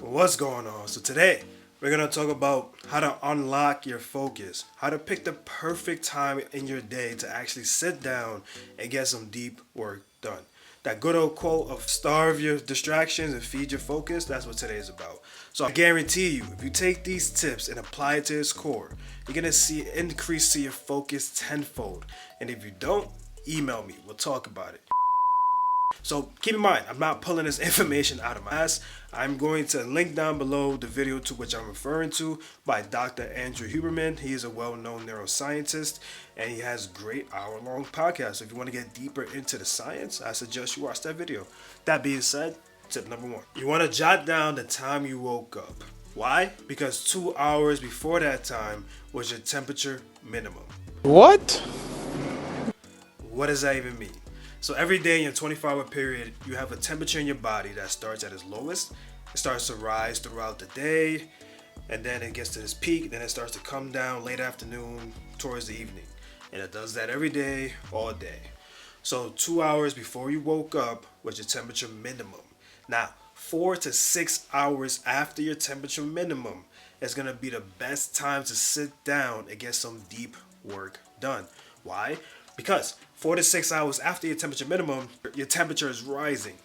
What's going on? So today we're gonna talk about how to unlock your focus, how to pick the perfect time in your day to actually sit down and get some deep work done. That good old quote of starve your distractions and feed your focus, that's what today is about. So I guarantee you, if you take these tips and apply it to its core, you're gonna see an increase to your focus tenfold. And if you don't, email me, we'll talk about it. So keep in mind, I'm not pulling this information out of my ass. I'm going to link down below the video to which I'm referring to by Dr. Andrew Huberman. He is a well-known neuroscientist and he has great hour-long podcasts. So if you want to get deeper into the science, I suggest you watch that video. That being said, tip number one. You want to jot down the time you woke up. Why? Because 2 hours before that time was your temperature minimum. What? What does that even mean? So every day in your 24-hour period, you have a temperature in your body that starts at its lowest. It starts to rise throughout the day, and then it gets to this peak. Then it starts to come down late afternoon towards the evening. And it does that every day, all day. So 2 hours before you woke up was your temperature minimum. Now, 4 to 6 hours after your temperature minimum is going to be the best time to sit down and get some deep work done. Why? Because 4 to 6 hours after your temperature minimum, your temperature is rising.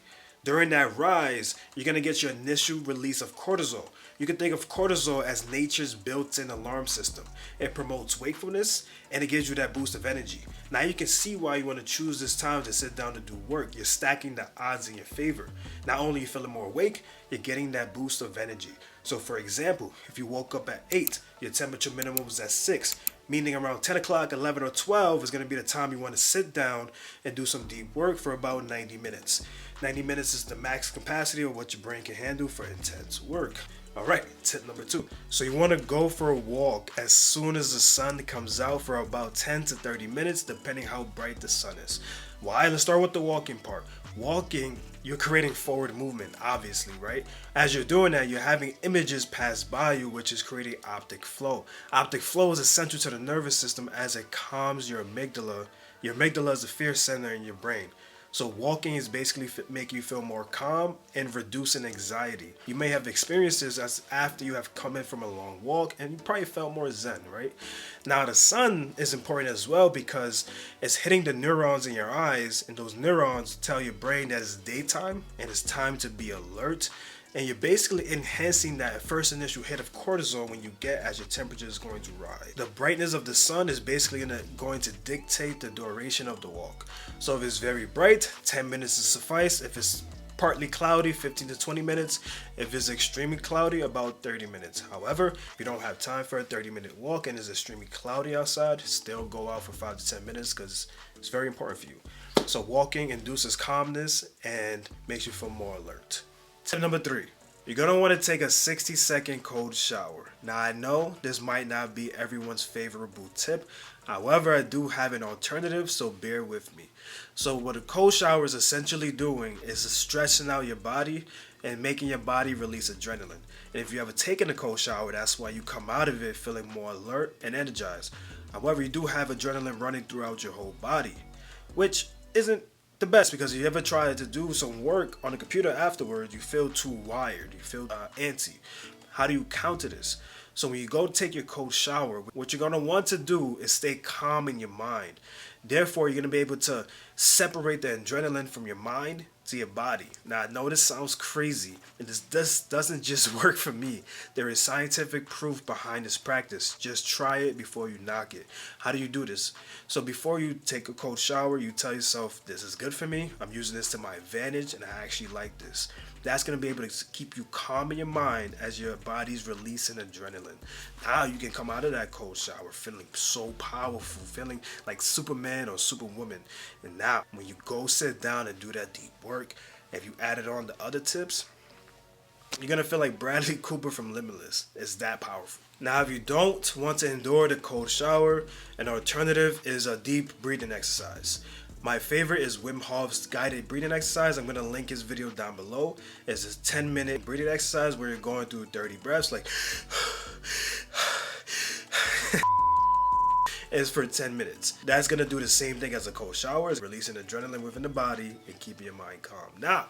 During that rise, you're going to get your initial release of cortisol. You can think of cortisol as nature's built-in alarm system. It promotes wakefulness and it gives you that boost of energy. Now you can see why you want to choose this time to sit down to do work. You're stacking the odds in your favor. Not only are you feeling more awake, you're getting that boost of energy. So for example, if you woke up at 8, your temperature minimum was at 6, meaning around 10 o'clock, 11 or 12 is going to be the time you want to sit down and do some deep work for about 90 minutes. 90 minutes is the max capacity of what your brain can handle for intense work. All right, tip number 2. So you want to go for a walk as soon as the sun comes out for about 10 to 30 minutes, depending how bright the sun is. Why? Let's start with the walking part. Walking, you're creating forward movement, obviously, right? As you're doing that, you're having images pass by you, which is creating optic flow. Optic flow is essential to the nervous system as it calms your amygdala. Your amygdala is the fear center in your brain. So walking is basically making you feel more calm and reducing anxiety. You may have experiences as after you have come in from a long walk and you probably felt more zen, right? Now the sun is important as well because it's hitting the neurons in your eyes, and those neurons tell your brain that it's daytime and it's time to be alert. And you're basically enhancing that first initial hit of cortisol when you get as your temperature is going to rise. The brightness of the sun is basically going to dictate the duration of the walk. So if it's very bright, 10 minutes is suffice. If it's partly cloudy, 15 to 20 minutes. If it's extremely cloudy, about 30 minutes. However, if you don't have time for a 30-minute walk and it's extremely cloudy outside, still go out for 5 to 10 minutes because it's very important for you. So walking induces calmness and makes you feel more alert. Tip number 3, you're going to want to take a 60-second cold shower. Now I know this might not be everyone's favorable tip. However, I do have an alternative, so bear with me. So what a cold shower is essentially doing is stretching out your body and making your body release adrenaline. And if you ever taken a cold shower, that's why you come out of it feeling more alert and energized. However, you do have adrenaline running throughout your whole body, which isn't the best, because if you ever try to do some work on the computer afterwards, you feel too wired, you feel antsy. How do you counter this? So when you go take your cold shower, what you're going to want to do is stay calm in your mind. Therefore, you're going to be able to separate the adrenaline from your mind to your body. Now, I know this sounds crazy, and this doesn't just work for me. There is scientific proof behind this practice. Just try it before you knock it. How do you do this? So before you take a cold shower, you tell yourself, this is good for me. I'm using this to my advantage, and I actually like this. That's going to be able to keep you calm in your mind as your body's releasing adrenaline. Now you can come out of that cold shower feeling so powerful, feeling like Superman or Superwoman. And now when you go sit down and do that deep work, if you added on the other tips, you're going to feel like Bradley Cooper from Limitless. It's that powerful. Now, if you don't want to endure the cold shower, an alternative is a deep breathing exercise. My favorite is Wim Hoffs guided breathing exercise. I'm going to link his video down below. It's a 10-minute breathing exercise where you're going through 30 breaths, like it's for 10 minutes. That's going to do the same thing as a cold shower, releasing adrenaline within the body and keeping your mind calm. Now,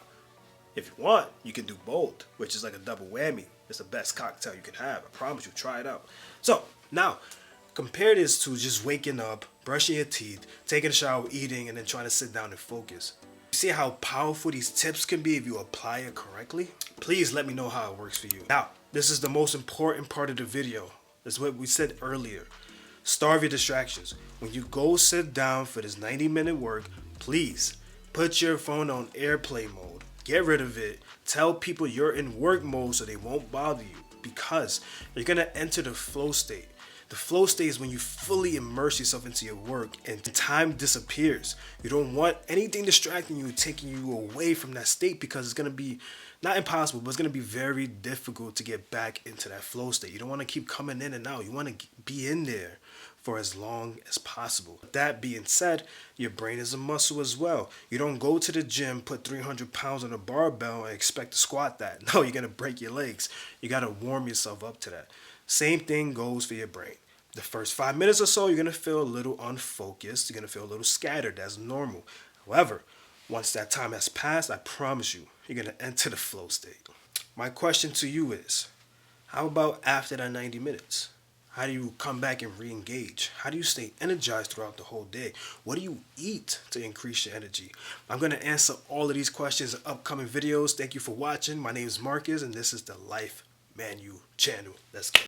If you want, you can do both, which is like a double whammy. It's the best cocktail you can have. I promise you, try it out. So now, compare this to just waking up, brushing your teeth, taking a shower, eating, and then trying to sit down and focus. You see how powerful these tips can be if you apply it correctly? Please let me know how it works for you. Now, this is the most important part of the video. That's what we said earlier. Starve your distractions. When you go sit down for this 90-minute work, please put your phone on airplane mode. Get rid of it. Tell people you're in work mode so they won't bother you, because you're going to enter the flow state. The flow state is when you fully immerse yourself into your work and time disappears. You don't want anything distracting you, taking you away from that state, because it's going to be not impossible, but it's going to be very difficult to get back into that flow state. You don't want to keep coming in and out. You want to be in there for as long as possible. That being said, your brain is a muscle as well. You don't go to the gym, put 300 pounds on a barbell and expect to squat that. No, you're going to break your legs. You got to warm yourself up to that. Same thing goes for your brain. The first 5 minutes or so, you're going to feel a little unfocused. You're going to feel a little scattered. That's normal. However, once that time has passed, I promise you, you're going to enter the flow state. My question to you is, how about after that 90 minutes? How do you come back and re-engage? How do you stay energized throughout the whole day? What do you eat to increase your energy? I'm going to answer all of these questions in upcoming videos. Thank you for watching. My name is Marcus, and this is the Life Manu channel. Let's go.